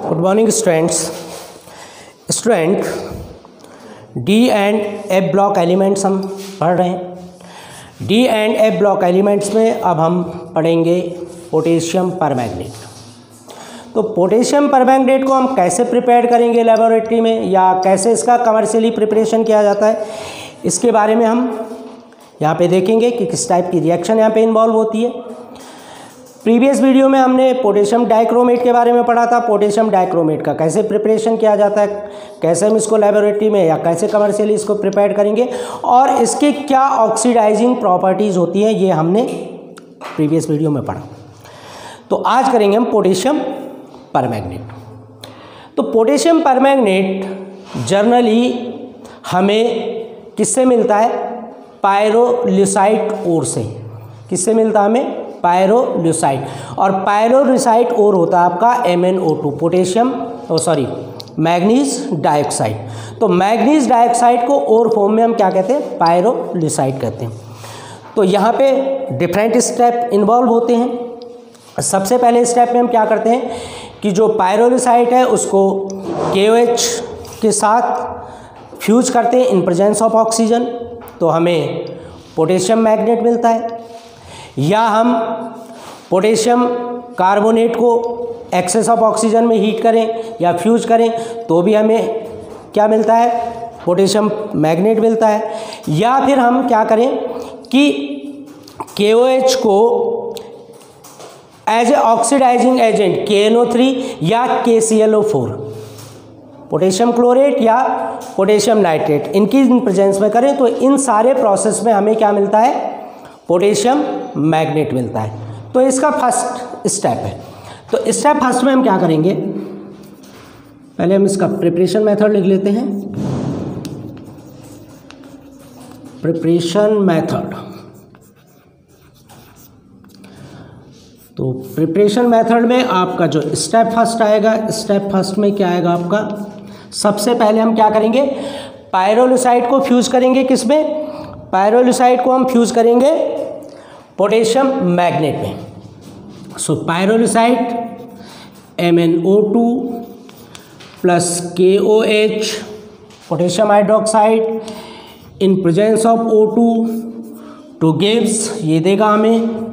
Good morning student D and F block elements हम पढ़ रहे हैं। D and F block elements में अब हम पढ़ेंगे पोटेशियम परमैंगनेट। तो पोटेशियम परमैंगनेट को हम कैसे प्रिपेयर करेंगे लेबोरेटरी में, या कैसे इसका कमर्शियली प्रिपरेशन किया जाता है, इसके बारे में हम यहाँ पे देखेंगे कि किस टाइप की रिएक्शन यहाँ पे इन्वॉल्व होती है। प्रीवियस वीडियो में हमने पोटेशियम डाइक्रोमेट के बारे में पढ़ा था। पोटेशियम डाइक्रोमेट का कैसे प्रिपरेशन किया जाता है, कैसे हम इसको लेबोरेटरी में या कैसे कमर्शियली इसको प्रिपेयर करेंगे, और इसके क्या ऑक्सीडाइजिंग प्रॉपर्टीज़ होती हैं, ये हमने प्रीवियस वीडियो में पढ़ा। तो आज करेंगे हम पोटेशियम परमैंगनेट। तो पोटेशियम परमैंगनेट जनरली हमें किससे मिलता है? पायरोल्यूसाइट ओर से। किससे मिलता है हमें? पायरोल्यूसाइट। और पायरोल्यूसाइट ओर होता है आपका MnO2, पोटेशियम मैग्नीज डाइऑक्साइड। तो मैग्नीज डाइऑक्साइड को ओर फॉर्म में हम क्या कहते हैं? पायरोल्यूसाइट कहते हैं। तो यहाँ पे डिफरेंट स्टेप इन्वॉल्व होते हैं। सबसे पहले स्टेप में हम क्या करते हैं कि जो पायरोल्यूसाइट है उसको KOH के साथ फ्यूज करते हैं इन प्रेजेंस ऑफ ऑक्सीजन, तो हमें पोटेशियम मैग्नेट मिलता है। या हम पोटेशियम कार्बोनेट को एक्सेस ऑफ ऑक्सीजन में हीट करें या फ्यूज करें तो भी हमें क्या मिलता है? पोटेशियम मैग्नेट मिलता है। या फिर हम क्या करें कि KOH को as a oxidising agent KNO3 या KClO4, पोटेशियम क्लोरेट या पोटेशियम नाइट्रेट, इनकी प्रेजेंस में करें तो इन सारे प्रोसेस में हमें क्या मिलता है? पोटेशियम मैग्नेट मिलता है। तो इसका फर्स्ट स्टेप है। तो स्टेप फर्स्ट में हम क्या करेंगे, पहले हम इसका प्रिपरेशन मेथड लिख लेते हैं। Preparation method. तो प्रिपरेशन मेथड में आपका जो स्टेप फर्स्ट आएगा, स्टेप फर्स्ट में क्या आएगा आपका? सबसे पहले हम क्या करेंगे? पायरोल्यूसाइट को फ्यूज करेंगे। किसमें? पायरोल्यूसाइट को हम फ्यूज करेंगे पोटेशियम मैग्नेट में। सो pyrolusite MnO2 plus KOH potassium hydroxide in presence of O2 two gives, ये देगा हमें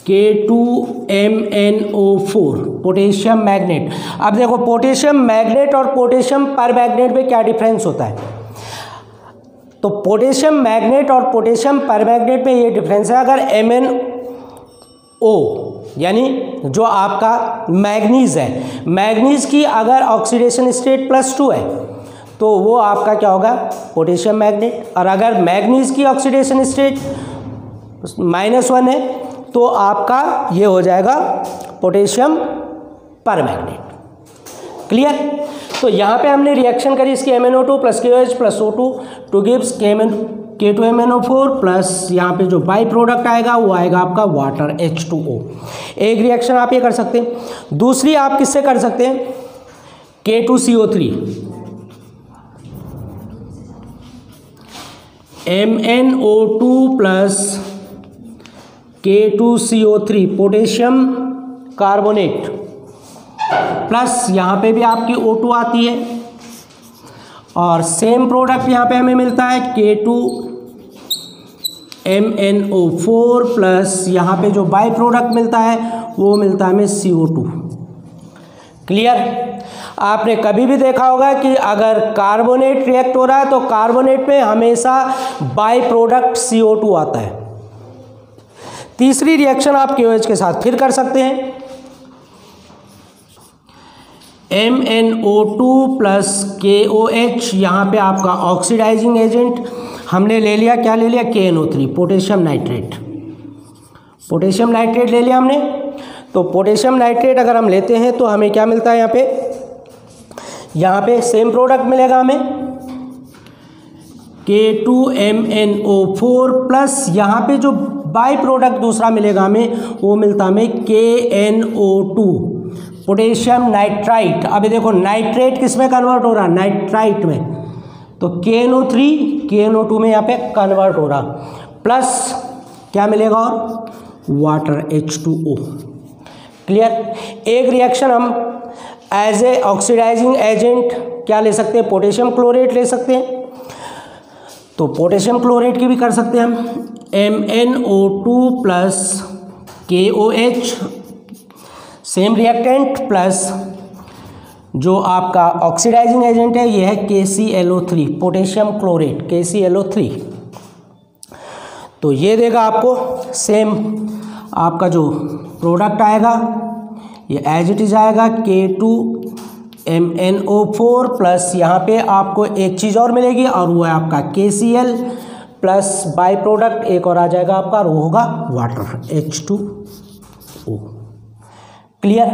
K2MnO4 पोटेशियम मैग्नेट। अब देखो पोटेशियम मैग्नेट और पोटेशियम परमैंगनेट में क्या डिफरेंस होता है? तो पोटेशियम मैग्नेट और पोटेशियम परमैंगनेट में ये डिफरेंस है, अगर MnO यानी जो आपका मैग्नीज है, मैग्नीज की अगर ऑक्सीडेशन स्टेट +2 है तो वो आपका क्या होगा? Potassium magnet. और अगर मैग्नीज की ऑक्सीडेशन स्टेट -1 है तो आपका ये हो जाएगा पोटेशियम परमैंगनेट। क्लियर? तो यहाँ पे हमने रिएक्शन करी इसकी MnO2 plus KOH plus O2 two gives K2MnO4 plus यहाँ पे जो बाई प्रोडक्ट आएगा वो आएगा आपका वाटर H2O। एक रिएक्शन आप ये कर सकते हैं। दूसरी आप किससे कर सकते हैं? K2CO3 MnO2 plus K2CO3 potassium carbonate plus यहाँ पे भी आपकी O2 आती है, और सेम प्रोडक्ट यहाँ पे हमें मिलता है K2MnO4 प्लस यहाँ पे जो बाई प्रोडक्ट मिलता है वो मिलता है हमें CO2। क्लियर? आपने कभी भी देखा होगा कि अगर कार्बोनेट रिएक्ट हो रहा है तो कार्बोनेट में हमेशा बाई प्रोडक्ट CO2 आता है। तीसरी रिएक्शन आप KOH के साथ फिर कर सकते हैं। MnO2 प्लस KOH, यहाँ पे आपका ऑक्सीडाइजिंग एजेंट हमने ले लिया, क्या ले लिया? KNO3 potassium nitrate. Potassium nitrate ले लिया हमने। तो पोटेशियम नाइट्रेट अगर हम लेते हैं तो हमें क्या मिलता है? यहाँ पे सेम प्रोडक्ट मिलेगा हमें K2MnO4 प्लस यहाँ पे जो बाई प्रोडक्ट दूसरा मिलेगा हमें वो मिलता हमें KNO2 पोटेशियम नाइट्राइट। अभी देखो नाइट्रेट किस में कन्वर्ट हो रहा? नाइट्राइट में। तो KNO3 KNO2 में यहाँ पे कन्वर्ट हो रहा, प्लस क्या मिलेगा? और वाटर H2O। क्लियर? एक रिएक्शन हम एज ए ऑक्सीडाइजिंग एजेंट क्या ले सकते हैं, पोटेशियम क्लोरेट ले सकते हैं। तो पोटेशियम क्लोरेट की भी कर सकते हैं हम, MnO2 plus KOH same reactant plus जो आपका ऑक्सीडाइजिंग एजेंट है ये है KClO3 पोटेशियम क्लोरेट KClO3। तो ये देगा आपको सेम आपका जो प्रोडक्ट आएगा ये एज इट इज आएगा K2MnO4 प्लस यहाँ पे आपको एक चीज़ और मिलेगी और वो है आपका KCl प्लस बाई प्रोडक्ट एक और आ जाएगा आपका और वो होगा वाटर H2O। क्लियर।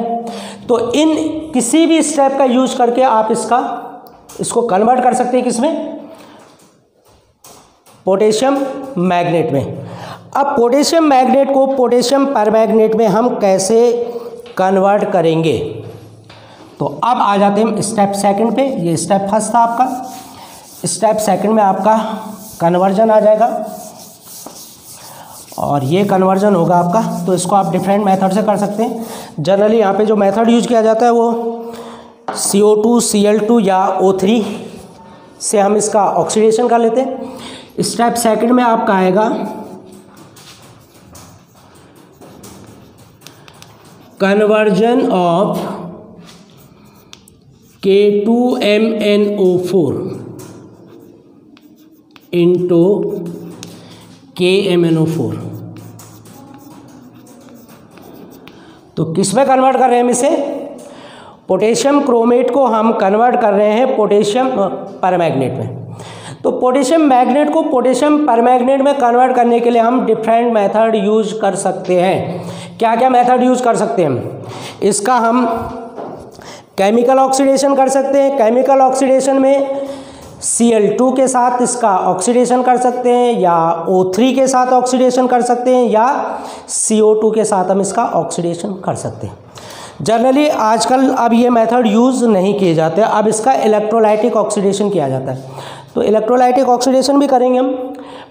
तो इन किसी भी स्टेप का यूज करके आप इसको कन्वर्ट कर सकते हैं किसमें, पोटेशियम मैग्नेट में। अब पोटेशियम मैग्नेट को पोटेशियम परमैग्नेट में हम कैसे कन्वर्ट करेंगे, तो अब आ जाते हैं स्टेप सेकंड पे। ये स्टेप फर्स्ट था आपका, स्टेप सेकंड में आपका कन्वर्जन आ जाएगा और ये कन्वर्जन होगा आपका। तो इसको आप डिफरेंट मेथड से कर सकते हैं। जनरली यहाँ पे जो मेथड यूज किया जाता है वो CO2 Cl2 या O3 से हम इसका ऑक्सीडेशन कर लेते हैं। स्टेप सेकंड में आपका आएगा conversion of K2MnO4 into KMnO4। तो किस में कन्वर्ट कर रहे हैं हम इसे, पोटेशियम क्रोमेट को हम कन्वर्ट कर रहे हैं पोटेशियम परमैग्नेट में। तो पोटेशियम मैग्नेट को पोटेशियम परमैग्नेट में कन्वर्ट करने के लिए हम डिफरेंट मेथड यूज कर सकते हैं। क्या क्या मेथड यूज कर सकते हैं हम, इसका हम केमिकल ऑक्सीडेशन कर सकते हैं। केमिकल ऑक्सीडेशन में Cl2 के साथ इसका ऑक्सीडेशन कर सकते हैं या O3 के साथ ऑक्सीडेशन कर सकते हैं या CO2 के साथ हम इसका ऑक्सीडेशन कर सकते हैं। जनरली आजकल अब ये मेथड यूज़ नहीं किए जाते, अब इसका इलेक्ट्रोलाइटिक ऑक्सीडेशन किया जाता है। तो इलेक्ट्रोलाइटिक ऑक्सीडेशन भी करेंगे हम।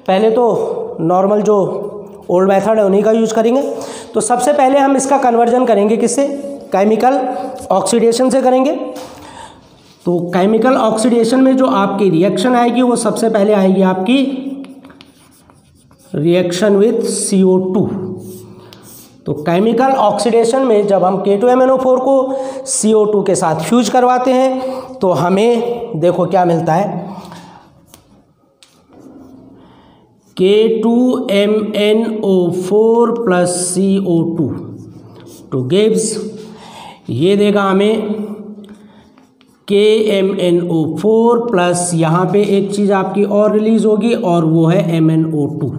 पहले तो नॉर्मल जो ओल्ड मेथड है उन्हीं का यूज करेंगे। तो सबसे पहले हम इसका कन्वर्जन करेंगे किससे, केमिकल ऑक्सीडेशन से करेंगे। तो केमिकल ऑक्सीडेशन में जो आपकी रिएक्शन आएगी वो सबसे पहले आएगी आपकी रिएक्शन विथ CO2। तो केमिकल ऑक्सीडेशन में जब हम K2MnO4 को CO2 के साथ फ्यूज करवाते हैं तो हमें देखो क्या मिलता है, K2MnO4 plus CO2 two gives, ये देगा हमें KMnO4 प्लस यहाँ पे एक चीज़ आपकी और रिलीज होगी और वो है MnO2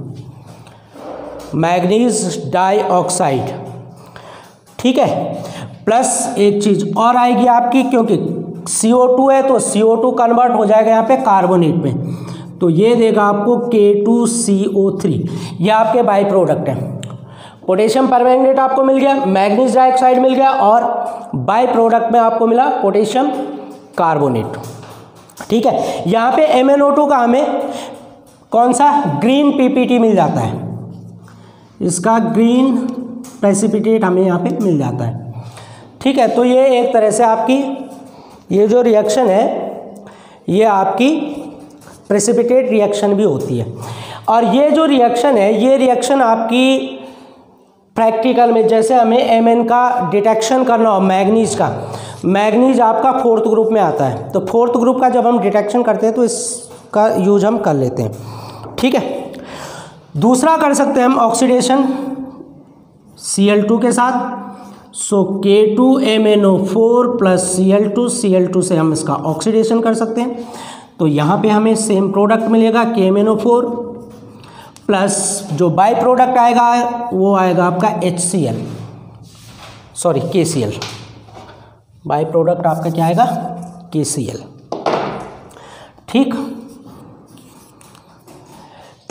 मैग्नीज डाइऑक्साइड। ठीक है, प्लस एक चीज़ और आएगी आपकी, क्योंकि CO2 है तो CO2 कन्वर्ट हो जाएगा यहाँ पे कार्बोनेट में। तो ये देगा आपको K2CO3, ये आपके बाई प्रोडक्ट हैं। पोटेशियम परमैंगनेट आपको मिल गया, मैग्नीज डाइऑक्साइड मिल गया और बाई प्रोडक्ट में आपको मिला पोटेशियम कार्बोनेट। ठीक है, यहाँ पे MnO2 का हमें कौन सा ग्रीन PPT मिल जाता है, इसका ग्रीन प्रेसिपिटेट हमें यहाँ पे मिल जाता है। ठीक है, तो ये एक तरह से आपकी ये जो रिएक्शन है ये आपकी प्रेसिपिटेट रिएक्शन भी होती है। और ये जो रिएक्शन है ये रिएक्शन आपकी प्रैक्टिकल में जैसे हमें Mn का डिटेक्शन करना हो, मैग्नीज का, मैग्नीज आपका 4th ग्रुप में आता है। तो 4th ग्रुप का जब हम डिटेक्शन करते हैं तो इसका यूज हम कर लेते हैं। ठीक है, दूसरा कर सकते हैं हम ऑक्सीडेशन Cl2 के साथ। सो K2MnO4 प्लस Cl2 से हम इसका ऑक्सीडेशन कर सकते हैं। तो यहाँ पे हमें सेम प्रोडक्ट मिलेगा KMnO4 प्लस जो बाई प्रोडक्ट आएगा वो आएगा आपका KCl। बाई प्रोडक्ट आपका क्या आएगा, KCl। ठीक,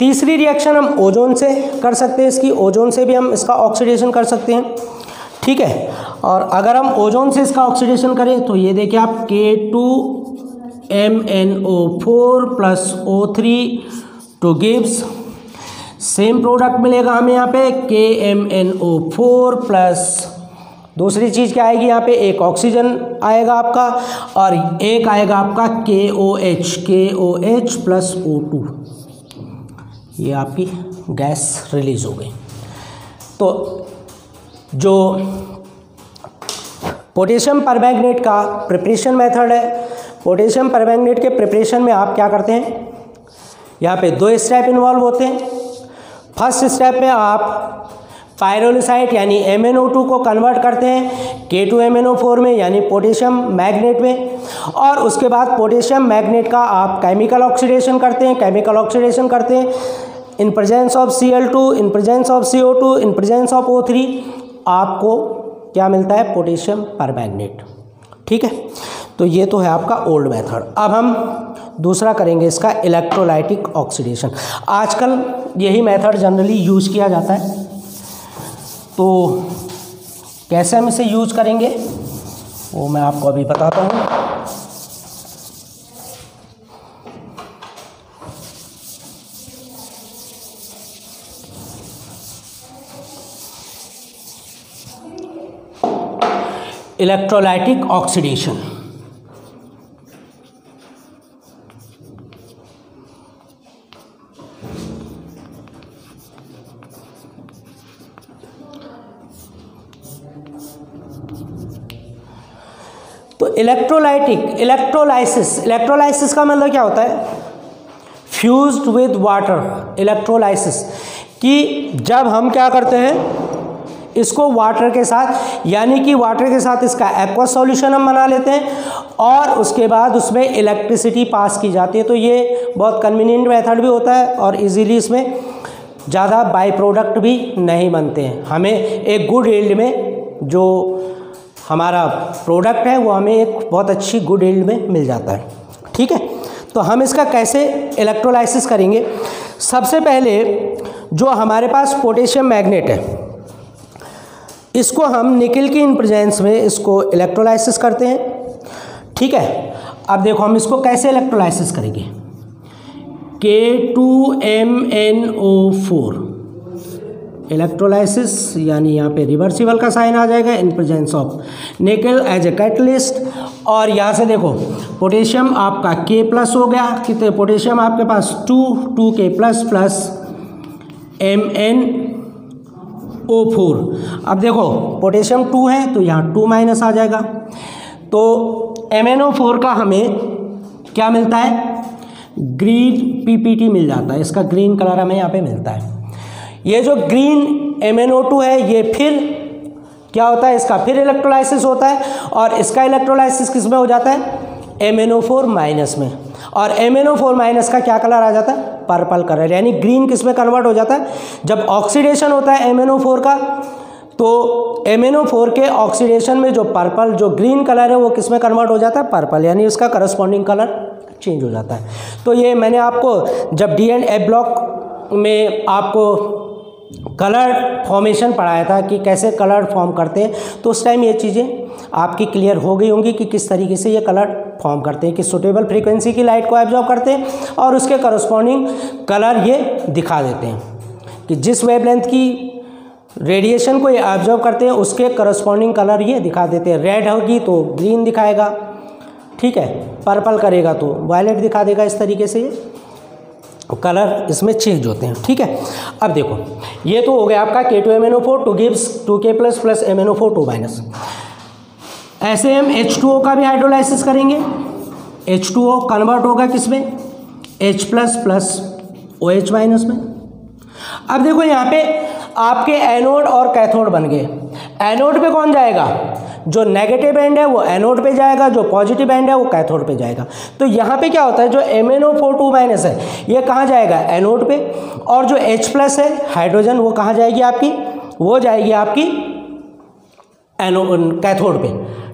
तीसरी रिएक्शन हम ओजोन से कर सकते हैं, इसकी ओजोन से भी हम इसका ऑक्सीडेशन कर सकते हैं। ठीक है, और अगर हम ओजोन से इसका ऑक्सीडेशन करें तो ये देखिए आप K2MnO4 plus O3 two gives, same product मिलेगा हमें यहाँ पे KMnO4 प्लस दूसरी चीज़ क्या आएगी यहाँ पे, एक ऑक्सीजन आएगा आपका और एक आएगा आपका KOH प्लस O2, ये आपकी गैस रिलीज हो गई। तो जो पोटेशियम परमैंगनेट का प्रिपरेशन मेथड है, पोटेशियम परमैंगनेट के प्रिपरेशन में आप क्या करते हैं, यहाँ पे 2 स्टेप इन्वॉल्व होते हैं। फर्स्ट स्टेप में आप पायरोलिसाइट यानी MnO2 को कन्वर्ट करते हैं K2MnO4 में यानी पोटेशियम मैग्नेट में, और उसके बाद पोटेशियम मैग्नेट का आप केमिकल ऑक्सीडेशन करते हैं इन presence of Cl2, in presence of CO2, in presence of O3, आपको क्या मिलता है, पोटेशियम परमैंगनेट। ठीक है, तो ये तो है आपका ओल्ड मेथड। अब हम दूसरा करेंगे इसका इलेक्ट्रोलाइटिक ऑक्सीडेशन। आजकल यही मेथड जनरली यूज़ किया जाता है, तो कैसे हम इसे यूज करेंगे वो मैं आपको अभी बताता हूँ। इलेक्ट्रोलाइटिक ऑक्सीडेशन, तो इलेक्ट्रोलाइसिस का मतलब क्या होता है, फ्यूज्ड विद वाटर इलेक्ट्रोलाइसिस, कि जब हम क्या करते हैं इसको वाटर के साथ, यानी कि वाटर के साथ इसका एक्वस सॉल्यूशन हम बना लेते हैं और उसके बाद उसमें इलेक्ट्रिसिटी पास की जाती है। तो ये बहुत कन्वीनियंट मेथड भी होता है और इजीली इसमें ज़्यादा बाई प्रोडक्ट भी नहीं बनते हैं। हमें एक गुड यील्ड में जो हमारा प्रोडक्ट है वो हमें एक बहुत अच्छी गुड यील्ड में मिल जाता है। ठीक है, तो हम इसका कैसे इलेक्ट्रोलाइसिस करेंगे। सबसे पहले जो हमारे पास पोटेशियम मैग्नेट है इसको हम निकल की इन प्रेजेंस में इसको इलेक्ट्रोलाइसिस करते हैं। ठीक है, अब देखो हम इसको कैसे इलेक्ट्रोलाइसिस करेंगे। K2MnO4 इलेक्ट्रोलाइसिस, यानी यहाँ पे रिवर्सिबल का साइन आ जाएगा in presence of nickel as a catalyst. और यहाँ से देखो पोटेशियम आपका K प्लस हो गया, कितने पोटेशियम आपके पास 2K प्लस प्लस MnO4। अब देखो पोटेशियम 2 है तो यहाँ 2 माइनस आ जाएगा, तो MnO4 का हमें क्या मिलता है, ग्रीन PPT मिल जाता है, इसका ग्रीन कलर हमें यहाँ पे मिलता है। ये जो ग्रीन MnO2 है ये फिर क्या होता है, इसका फिर इलेक्ट्रोलाइसिस होता है और इसका इलेक्ट्रोलाइसिस किस में हो जाता है, MnO4 माइनस में। और MnO4 माइनस का क्या कलर आ जाता है, पर्पल कलर, यानी ग्रीन किस में कन्वर्ट हो जाता है, जब ऑक्सीडेशन होता है MnO4 का तो MnO4 के ऑक्सीडेशन में जो पर्पल जो ग्रीन कलर है वो किस में कन्वर्ट हो जाता है, पर्पल, यानी उसका करस्पॉन्डिंग कलर चेंज हो जाता है। तो ये मैंने आपको जब डी एंड ए ब्लॉक में आपको कलर फॉर्मेशन पढ़ाया था कि कैसे कलर फॉर्म करते हैं, तो उस टाइम ये चीज़ें आपकी क्लियर हो गई होंगी कि किस तरीके से ये कलर फॉर्म करते हैं, कि सुटेबल फ्रीक्वेंसी की लाइट को एब्जॉर्ब करते हैं और उसके करस्पॉन्डिंग कलर ये दिखा देते हैं कि जिस वेवलेंथ की रेडिएशन को ये एब्जॉर्ब करते हैं उसके करस्पॉन्डिंग कलर ये दिखा देते हैं। रेड होगी तो ग्रीन दिखाएगा, ठीक है, पर्पल करेगा तो वायलेट दिखा देगा। इस तरीके से ये कलर इसमें चेंज होते हैं। ठीक है, अब देखो ये तो हो गया आपका K2MnO4 two gives 2K plus plus MnO4 2 minus. ऐसे हम H2O का भी हाइड्रोलाइसिस करेंगे। H2O कन्वर्ट होगा किसमें, H plus plus OH minus में। अब देखो यहाँ पे आपके एनोड और कैथोड बन गए। एनोड पे कौन जाएगा, जो नेगेटिव एंड है वो एनोड पे जाएगा, जो पॉजिटिव एंड है वो कैथोड पे जाएगा। तो यहाँ पे क्या होता है, जो MnO4 2 माइनस है ये कहाँ जाएगा, एनोड पे, और जो H प्लस है हाइड्रोजन वो कहाँ जाएगी आपकी, वो जाएगी आपकी कैथोड पे।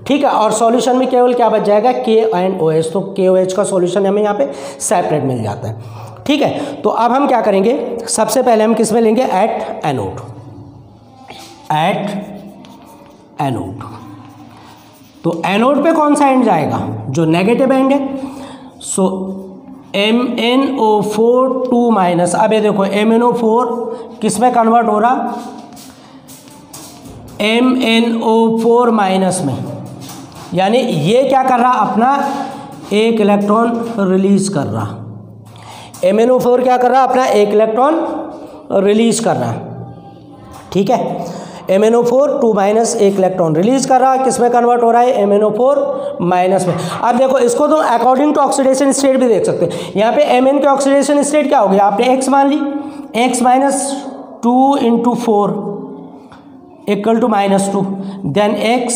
ठीक है, और सॉल्यूशन में केवल क्या बच जाएगा, K एंड OH। तो KOH का सॉल्यूशन हमें यहाँ पे सेपरेट मिल जाता है। ठीक है, तो अब हम क्या करेंगे, सबसे पहले हम किस में लेंगे, एट एनोड। एट एनोड, तो एनोड पे कौन सा एंड जाएगा, जो नेगेटिव एंड है, सो MnO4 2 माइनस। अब ये देखो MnO4 किस में कन्वर्ट हो रहा, MnO4 माइनस में, यानी ये क्या कर रहा, अपना एक इलेक्ट्रॉन रिलीज कर रहा। MnO4 क्या कर रहा, अपना एक इलेक्ट्रॉन रिलीज कर रहा। ठीक है, MnO4 2 माइनस एक इलेक्ट्रॉन रिलीज कर रहा, किस में कन्वर्ट हो रहा है, MnO4 माइनस में। अब देखो इसको तो अकॉर्डिंग टू ऑक्सीडेशन स्टेट भी देख सकते हैं। यहाँ पे Mn के ऑक्सीडेशन स्टेट क्या हो गया, आपने x मान ली, x minus 2 into 4 equal to -2, then x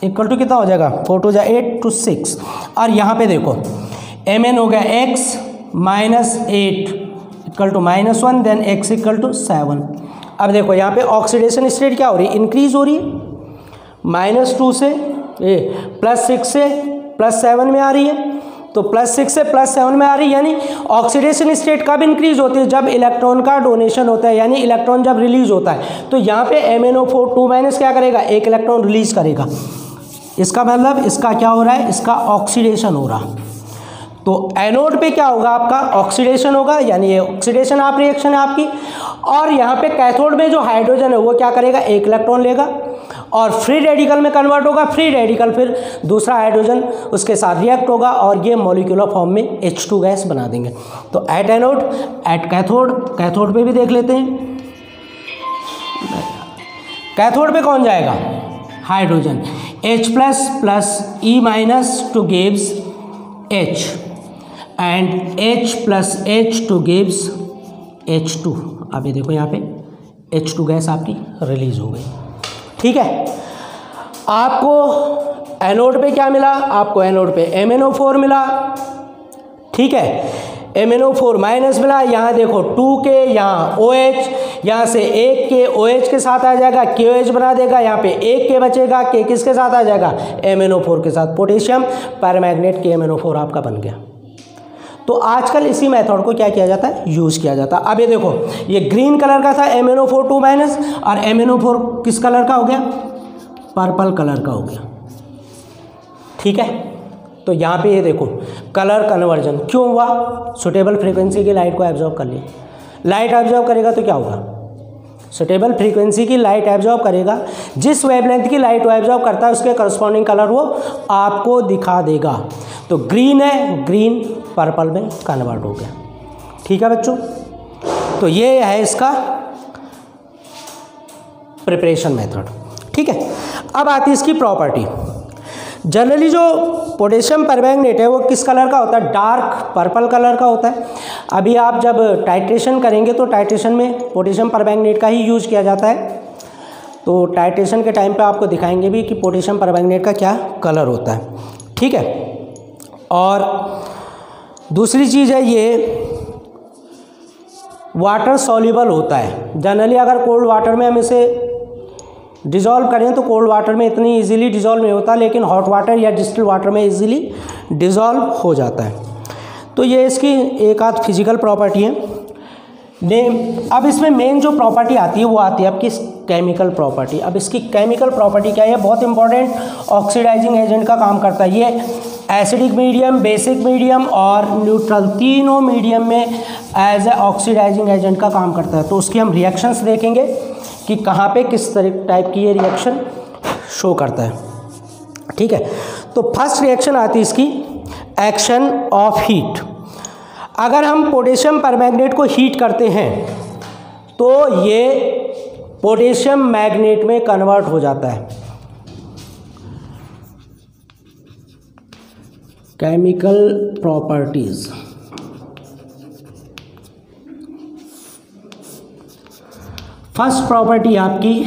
equal to कितना हो जाएगा, 4 टू 8 टू 6, और यहाँ पे देखो Mn हो गया x minus 8 equal to -1, then x equal to 7। अब देखो यहाँ पे ऑक्सीडेशन स्टेट क्या हो रही है, इंक्रीज हो रही है, -2 से +6 से +7 में आ रही है, तो +6 से +7 में आ रही है, यानी ऑक्सीडेशन स्टेट कब इंक्रीज होती है, जब इलेक्ट्रॉन का डोनेशन होता है, यानी इलेक्ट्रॉन जब रिलीज होता है। तो यहाँ पे MnO4 2 माइनस क्या करेगा, एक इलेक्ट्रॉन रिलीज करेगा। इसका मतलब इसका क्या हो रहा है, इसका ऑक्सीडेशन हो रहा। तो एनोड पे क्या होगा, आपका ऑक्सीडेशन होगा, यानी ये ऑक्सीडेशन आप रिएक्शन है आपकी। और यहाँ पे कैथोड में जो हाइड्रोजन है वो क्या करेगा, एक इलेक्ट्रॉन लेगा और फ्री रेडिकल में कन्वर्ट होगा। फ्री रेडिकल फिर दूसरा हाइड्रोजन उसके साथ रिएक्ट होगा और ये मॉलिक्यूलर फॉर्म में H2 गैस बना देंगे। तो at anode, at cathode, cathode पे भी देख लेते हैं। कैथोड पे कौन जाएगा, hydrogen, H plus E minus two gives H and H plus H two gives H2। अब ये देखो यहाँ पे H2 गैस आपकी रिलीज हो गई। ठीक है, आपको एनोड पे क्या मिला, आपको एनोड पे MnO4 मिला। ठीक है, MnO4 माइनस मिला। यहाँ देखो 2 के, यहाँ OH, यहाँ से 1 के OH के साथ आ जाएगा, KOH बना देगा। यहाँ पे 1 के बचेगा, K किसके साथ आ जाएगा, MnO4 के साथ, पोटेशियम परमैंगनेट KMnO4 आपका बन गया। तो आजकल इसी मेथड को क्या किया जाता है, यूज़ किया जाता है। अब ये देखो, ये ग्रीन कलर का था MnO4 2 माइनस, और MnO4 किस कलर का हो गया, पर्पल कलर का हो गया। ठीक है, तो यहाँ पे ये देखो कलर कन्वर्जन क्यों हुआ, सुटेबल फ्रीक्वेंसी की लाइट को एब्जॉर्ब कर लिया। लाइट एब्जॉर्ब करेगा तो क्या होगा, सुटेबल फ्रीक्वेंसी की लाइट एब्जॉर्ब करेगा, जिस वेवलेंथ की लाइट वो एब्जॉर्ब करता है उसके करस्पॉन्डिंग कलर वो आपको दिखा देगा। तो ग्रीन है, ग्रीन पर्पल में कन्वर्ट हो गया। ठीक है बच्चों, तो ये है इसका प्रिपरेशन मेथड। ठीक है, अब आती है इसकी प्रॉपर्टी। जनरली जो पोटेशियम परमैंगनेट है वो किस कलर का होता है, डार्क पर्पल कलर का होता है। अभी आप जब टाइट्रेशन करेंगे तो टाइट्रेशन में पोटेशियम परमैंगनेट का ही यूज़ किया जाता है। तो टाइट्रेशन के टाइम पे आपको दिखाएंगे भी कि पोटेशियम परमैंगनेट का क्या कलर होता है। ठीक है, और दूसरी चीज़ है ये वाटर सॉल्युबल होता है। जनरली अगर कोल्ड वाटर में हम इसे डिज़ोल्व करें तो कोल्ड वाटर में इतनी इजीली डिज़ोल्व नहीं होता, लेकिन हॉट वाटर या डिस्टिल्ड वाटर में इजीली डिज़ोल्व हो जाता है। तो ये इसकी एक आध फिजिकल प्रॉपर्टी है। अब इसमें मेन जो प्रॉपर्टी आती है वो आती है आपकी केमिकल प्रॉपर्टी। अब इसकी केमिकल प्रॉपर्टी क्या है, बहुत इंपॉर्टेंट, ऑक्सीडाइजिंग एजेंट का काम करता है। ये एसिडिक मीडियम, बेसिक मीडियम और न्यूट्रल तीनों मीडियम में एज ए ऑक्सीडाइजिंग एजेंट का काम करता है। तो उसकी हम रिएक्शंस देखेंगे कि कहाँ पे किस तरह टाइप की ये रिएक्शन शो करता है। ठीक है, तो फर्स्ट रिएक्शन आती है इसकी एक्शन ऑफ हीट। अगर हम पोटेशियम परमैंगनेट को हीट करते हैं तो ये पोटेशियम मैग्नेट में कन्वर्ट हो जाता है। केमिकल प्रॉपर्टीज, फर्स्ट प्रॉपर्टी आपकी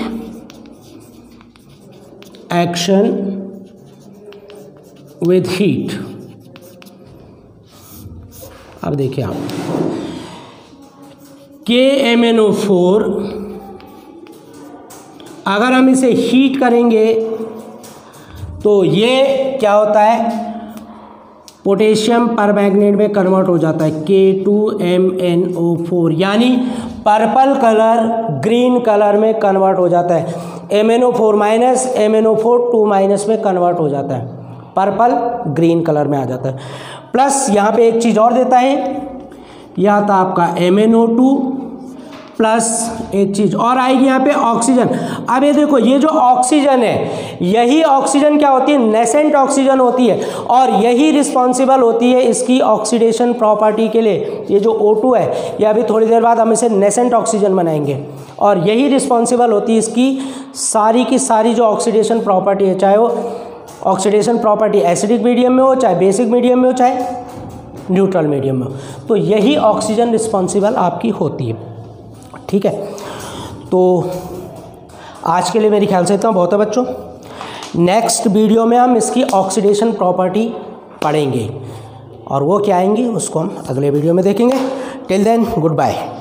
एक्शन विद हीट। अब देखिए आप KMnO4 अगर हम इसे हीट करेंगे तो ये क्या होता है, पोटेशियम परमैंगनेट में कन्वर्ट हो जाता है K2MnO4, यानी पर्पल कलर ग्रीन कलर में कन्वर्ट हो जाता है। MnO4 माइनस MnO4 2 माइनस में कन्वर्ट हो जाता है, पर्पल ग्रीन कलर में आ जाता है। प्लस यहाँ पे एक चीज़ और देता है, यह आता आपका MnO2 प्लस एक चीज़ और आएगी यहाँ पे ऑक्सीजन। अब ये देखो, ये जो ऑक्सीजन है, यही ऑक्सीजन क्या होती है, नेसेंट ऑक्सीजन होती है, और यही रिस्पॉन्सिबल होती है इसकी ऑक्सीडेशन प्रॉपर्टी के लिए। ये जो O2 है, ये अभी थोड़ी देर बाद हम इसे नेसेंट ऑक्सीजन बनाएंगे, और यही रिस्पॉन्सिबल होती है इसकी सारी की सारी जो ऑक्सीडेशन प्रॉपर्टी है, चाहे वो ऑक्सीडेशन प्रॉपर्टी एसिडिक मीडियम में हो, चाहे बेसिक मीडियम में हो, चाहे न्यूट्रल मीडियम में हो, तो यही ऑक्सीजन रिस्पॉन्सिबल आपकी होती है। ठीक है, तो आज के लिए मेरे ख्याल से इतना बहुत है बच्चों। नेक्स्ट वीडियो में हम इसकी ऑक्सीडेशन प्रॉपर्टी पढ़ेंगे, और वो क्या आएंगी उसको हम अगले वीडियो में देखेंगे। Till then, good bye.